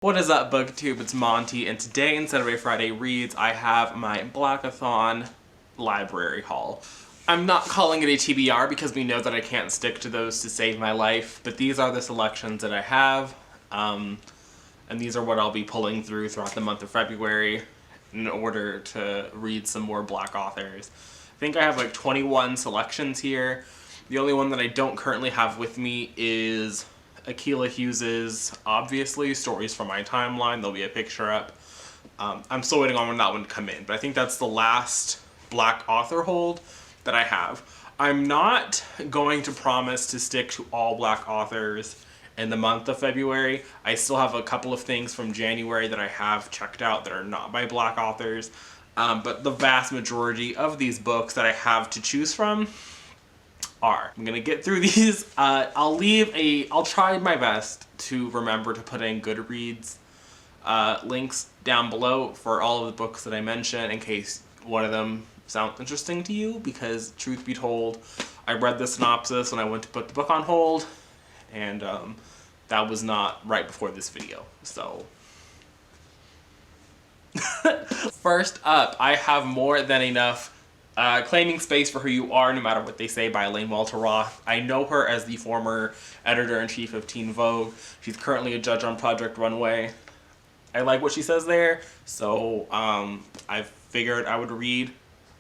What is up, BookTube? It's Monty, and today in Saturday Friday Reads, I have my blackathon library haul. I'm not calling it a TBR because we know that I can't stick to those to save my life, but these are the selections that I have, and these are what I'll be pulling through throughout the month of February in order to read some more Black authors. I think I have like 21 selections here. The only one that I don't currently have with me is Akilah Hughes's, obviously, Stories from My Timeline. There'll be a picture up. I'm still waiting on that one to come in, but I think that's the last Black author hold that I have. I'm not going to promise to stick to all Black authors in the month of February. I still have a couple of things from January that I have checked out that are not by Black authors, but the vast majority of these books that I have to choose from are. I'm gonna get through these. I'll try my best to remember to put in Goodreads links down below for all of the books that I mention in case one of them sounds interesting to you, because truth be told, I read the synopsis when I went to put the book on hold, and that was not right before this video, so. First up, I have More Than Enough, Claiming Space for Who You Are, No Matter What They Say by Elaine Walter Roth. I know her as the former editor-in-chief of Teen Vogue. She's currently a judge on Project Runway. I like what she says there, so I figured I would read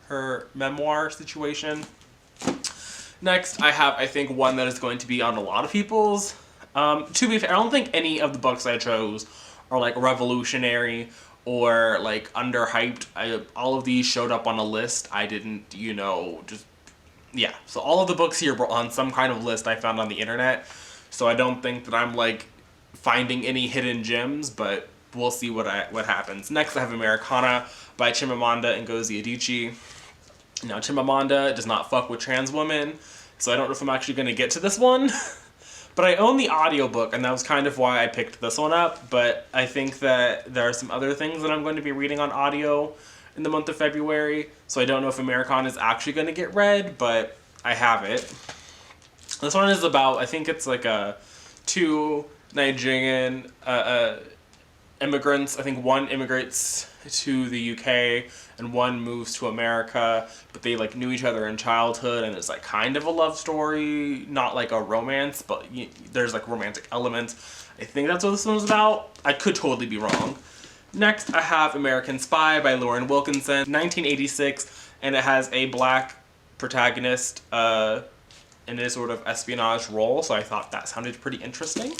her memoir situation. Next, I have, I think, one that is going to be on a lot of people's. To be fair, I don't think any of the books I chose are like revolutionary or like underhyped. All of these showed up on a list. I didn't, yeah. So all of the books here were on some kind of list I found on the internet. So I don't think that I'm like finding any hidden gems, but we'll see what happens. Next, I have Americanah by Chimamanda Ngozi Adichie. Now, Chimamanda does not fuck with trans women, so I don't know if I'm actually going to get to this one. But I own the audiobook, and that was kind of why I picked this one up. But I think that there are some other things that I'm going to be reading on audio in the month of February. So I don't know if Americanah is actually going to get read, but I have it. This one is about, I think it's like two Nigerian immigrants. I think one immigrates to the UK and one moves to America, but they like knew each other in childhood, and it's like kind of a love story, not like a romance, but there's like romantic elements. I think that's what this one's about. I could totally be wrong. Next, I have American Spy by Lauren Wilkinson, 1986, and it has a Black protagonist in a sort of espionage role, so I thought that sounded pretty interesting.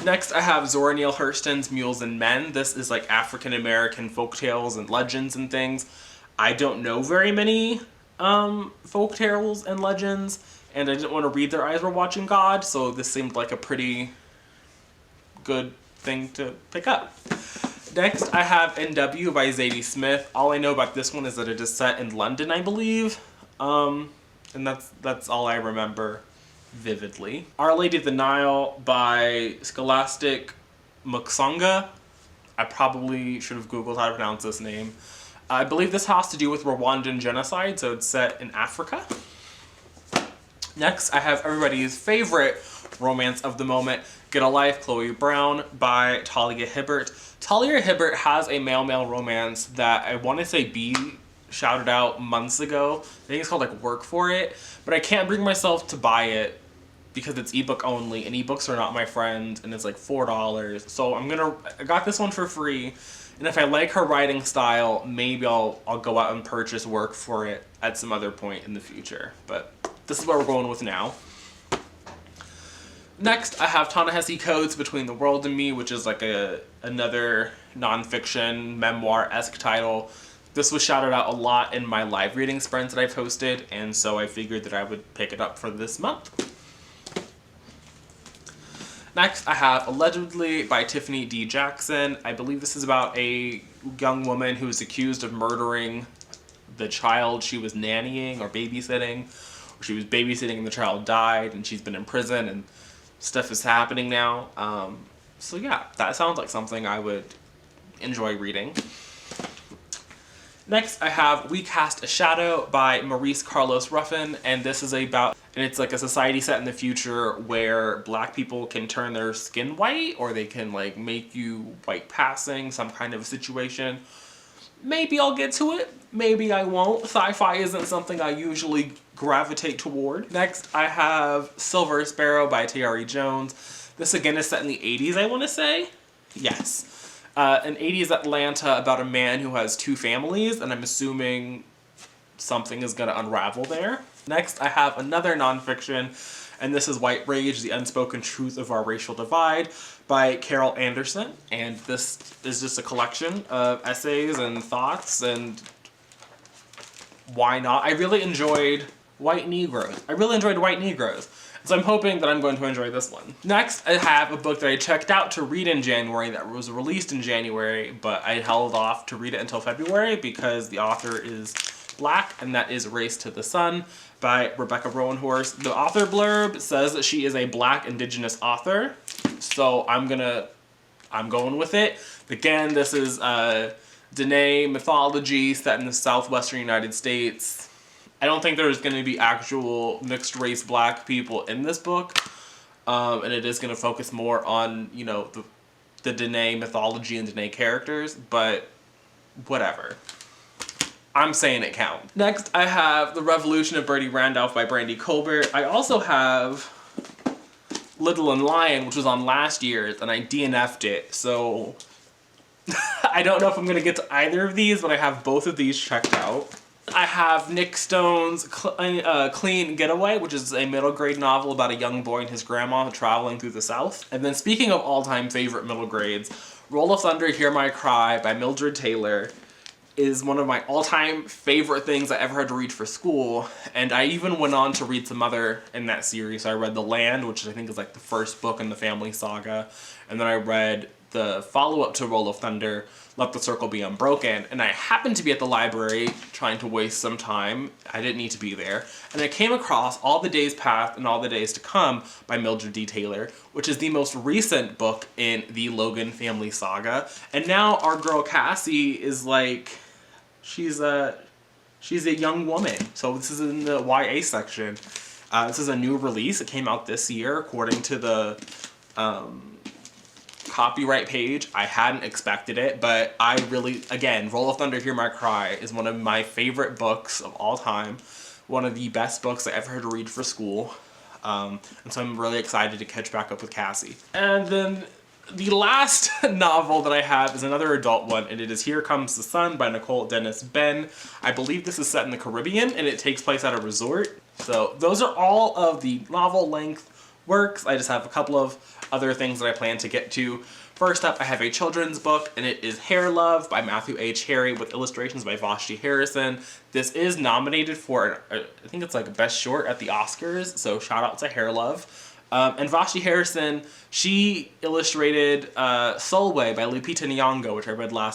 Next, I have Zora Neale Hurston's Mules and Men. This is like African-American folktales and legends and things. I don't know very many folktales and legends, and I didn't want to read Their Eyes Were Watching God, so this seemed like a pretty good thing to pick up. Next, I have N.W. by Zadie Smith. All I know about this one is that it is set in London, I believe, and that's all I remember vividly. Our Lady of the Nile by Scholastic Muksonga. I probably should have Googled how to pronounce this name. I believe this has to do with Rwandan genocide, so it's set in Africa. Next, I have everybody's favorite romance of the moment, Get a Life, Chloe Brown by Talia Hibbert. Talia Hibbert has a male-male romance that I want to say B shouted out months ago. I think it's called like Work For It, but I can't bring myself to buy it because it's ebook only, and ebooks are not my friend, and it's like $4. So I got this one for free, and if I like her writing style, maybe I'll go out and purchase Work For It at some other point in the future. But this is what we're going with now. Next, I have Ta-Nehisi Coates' Between the World and Me, which is like another nonfiction memoir-esque title. This was shouted out a lot in my live reading sprints that I posted, and so I figured that I would pick it up for this month. Next, I have Allegedly by Tiffany D. Jackson. I believe this is about a young woman who is accused of murdering the child she was nannying or babysitting. Or she was babysitting and the child died, and she's been in prison, and stuff is happening now. So yeah, that sounds like something I would enjoy reading. Next, I have We Cast a Shadow by Maurice Carlos Ruffin, and this is about And it's like a society set in the future where black people can turn their skin white, or they can like make you white passing, some kind of situation. Maybe I'll get to it, maybe I won't. Sci-fi isn't something I usually gravitate toward. Next, I have Silver Sparrow by Tayari Jones. This again is set in the 80s, I want to say. Yes. An 80s Atlanta about a man who has two families, and I'm assuming something is going to unravel there. Next, I have another nonfiction, and this is White Rage, The Unspoken Truth of Our Racial Divide by Carol Anderson. And this is just a collection of essays and thoughts, and why not? I really enjoyed White Negroes. So I'm hoping that I'm going to enjoy this one. Next, I have a book that I checked out to read in January that was released in January, but I held off to read it until February because the author is Black, and that is Race to the Sun by Rebecca Rowanhorse. The author blurb says that she is a Black Indigenous author, so I'm going with it. Again, this is Dene mythology set in the southwestern United States. I don't think there's going to be actual mixed race black people in this book, and it is going to focus more on, you know, the Dene mythology and Dene characters, but whatever. I'm saying it counts. Next, I have The Revolution of Bertie Randolph by Brandy Colbert. I also have Little and Lion, which was on last year's, and I DNF'd it, so I don't know if I'm going to get to either of these, but I have both of these checked out. I have Nick Stone's Clean Getaway, which is a middle grade novel about a young boy and his grandma traveling through the South. And then speaking of all-time favorite middle grades, Roll of Thunder, Hear My Cry by Mildred Taylor is one of my all-time favorite things I ever had to read for school, and I even went on to read some other in that series. So I read The Land, which I think is like the first book in the family saga, and then I read the follow-up to Roll of Thunder, Let the Circle Be Unbroken, and I happened to be at the library trying to waste some time. I didn't need to be there, and I came across All the Days Past and All the Days to Come by Mildred D. Taylor, which is the most recent book in the Logan family saga, and now our girl Cassie is like, she's a young woman, so this is in the YA section. This is a new release. It came out this year, according to the copyright page. I hadn't expected it, but I really, again, Roll of Thunder, Hear My Cry is one of my favorite books of all time. One of the best books I ever had to read for school. And so I'm really excited to catch back up with Cassie. And then the last novel that I have is another adult one, and it is Here Comes the Sun by Nicole Dennis Benn. I believe this is set in the Caribbean, and it takes place at a resort. So those are all of the novel length works. I just have a couple of other things that I plan to get to. First up, I have a children's book, and it is Hair Love by Matthew H. Harry with illustrations by Vashti Harrison. This is nominated for, I think it's like Best Short at the Oscars, so shout out to Hair Love. And Vashti Harrison, she illustrated Solway by Lupita Nyong'o, which I read I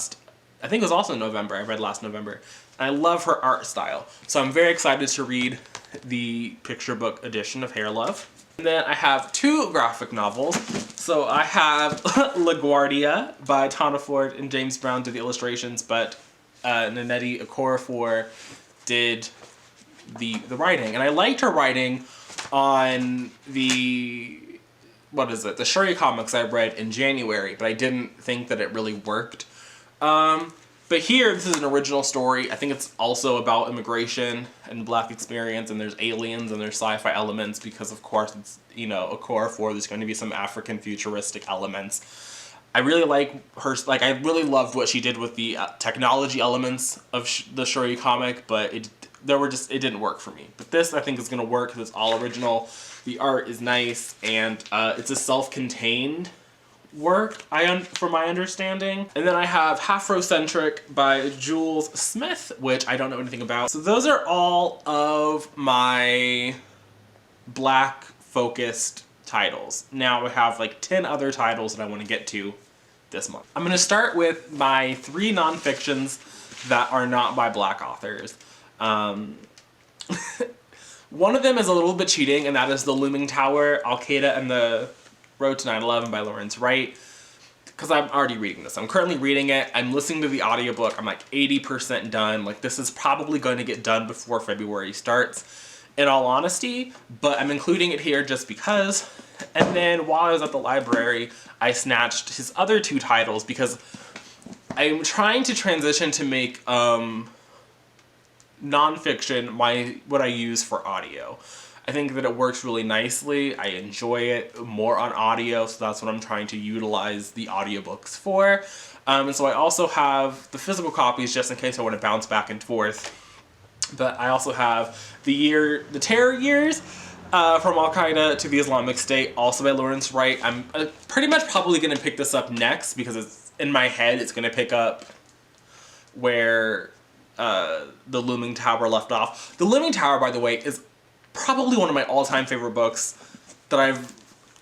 think it was also November. I read last November. And I love her art style. So I'm very excited to read the picture book edition of Hair Love. And then I have two graphic novels. So I have LaGuardia by Tana Ford and James Brown did the illustrations, but Nanette Okorafor did the writing. And I liked her writing on the Shuri comics I read in January, but I didn't think that it really worked. But here, this is an original story. I think it's also about immigration and black experience, and there's aliens and there's sci-fi elements because, of course, it's, you know, Okorafor, there's going to be some African futuristic elements. I really like her, I really loved what she did with the technology elements of the Shuri comic, but it didn't work for me. But this, I think, is going to work because it's all original. The art is nice, and it's a self-contained work, from my understanding. And then I have Afrocentric by Jules Smith, which I don't know anything about. So those are all of my black-focused titles. Now I have like 10 other titles that I want to get to this month. I'm going to start with my 3 nonfictions that are not by black authors. One of them is a little bit cheating, and that is The Looming Tower, Al-Qaeda and the Road to 9/11 by Lawrence Wright, because I'm already reading this. I'm currently reading it. I'm listening to the audiobook. I'm like 80% done. Like, this is probably going to get done before February starts. in all honesty, but I'm including it here just because. And then while I was at the library, I snatched his other 2 titles because I'm trying to transition to make nonfiction what I use for audio. I think that it works really nicely. I enjoy it more on audio, so that's what I'm trying to utilize the audiobooks for. And so I also have the physical copies just in case I want to bounce back and forth. But I also have the Terror Years from Al-Qaeda to the Islamic State, also by Lawrence Wright. I'm pretty much probably going to pick this up next because it's in my head. It's going to pick up where the Looming Tower left off. The Looming Tower, by the way, is probably one of my all-time favorite books that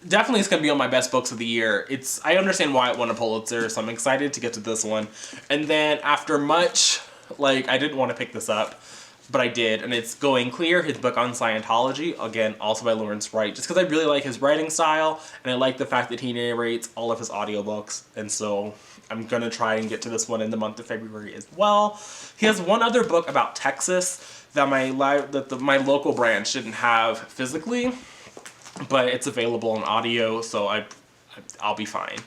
definitely is going to be on my best books of the year. I understand why it won a Pulitzer, so I'm excited to get to this one. And then after much, I didn't want to pick this up, but I did, and it's Going Clear, his book on Scientology, again, also by Lawrence Wright, just because I really like his writing style, and I like the fact that he narrates all of his audiobooks, and so I'm going to try and get to this one in the month of February as well. He has one other book about Texas that my local branch didn't have physically, but it's available in audio, so I'll be fine.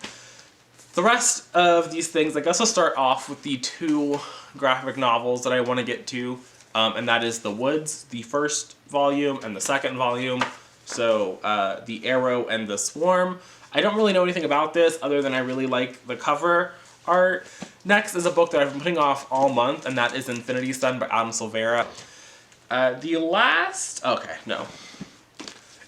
The rest of these things, I guess I'll start off with the 2 graphic novels that I want to get to, and that is The Woods, the first volume, and the second volume, so The Arrow and the Swarm. I don't really know anything about this other than I really like the cover art. Next is a book that I've been putting off all month, and that is Infinity Sun by Adam Silvera.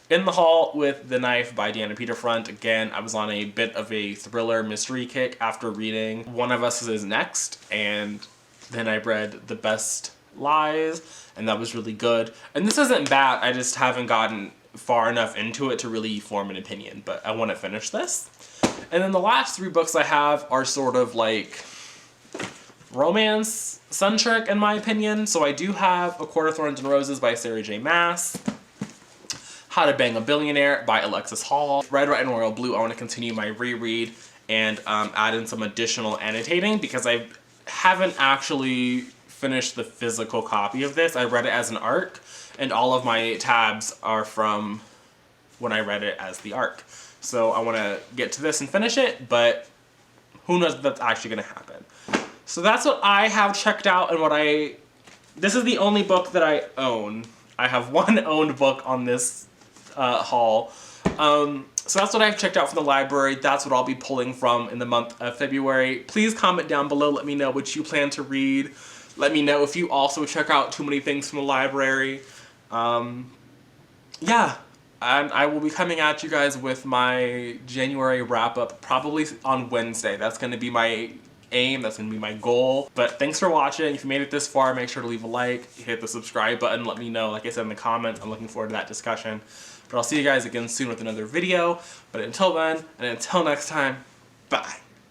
In the Hall with the Knife by Deanna Peterfront. Again, I was on a bit of a thriller mystery kick after reading One of Us Is Next, and then I read The Best Lies, and that was really good. And this isn't bad, I just haven't gotten far enough into it to really form an opinion, but I want to finish this. And then the last 3 books I have are sort of romance-centric in my opinion. So I do have A Court of Thorns and Roses by Sarah J. Maas, How to Bang a Billionaire by Alexis Hall, Red, White, and Royal Blue. I want to continue my reread and add in some additional annotating because I haven't actually finished the physical copy of this. I read it as an ARC, and all of my tabs are from when I read it as the ARC. So I want to get to this and finish it, but who knows if that's actually going to happen. So that's what I have checked out, and this is the only book that I own. I have 1 owned book on this haul. So that's what I've checked out from the library. That's what I'll be pulling from in the month of February. Please comment down below. Let me know what you plan to read. Let me know if you also check out too many things from the library. Yeah. And I will be coming at you guys with my January wrap-up probably on Wednesday. That's going to be my aim. That's going to be my goal. But thanks for watching. If you made it this far, make sure to leave a like, hit the subscribe button, let me know. Like I said in the comments, I'm looking forward to that discussion. But I'll see you guys again soon with another video. But until then, and until next time, bye.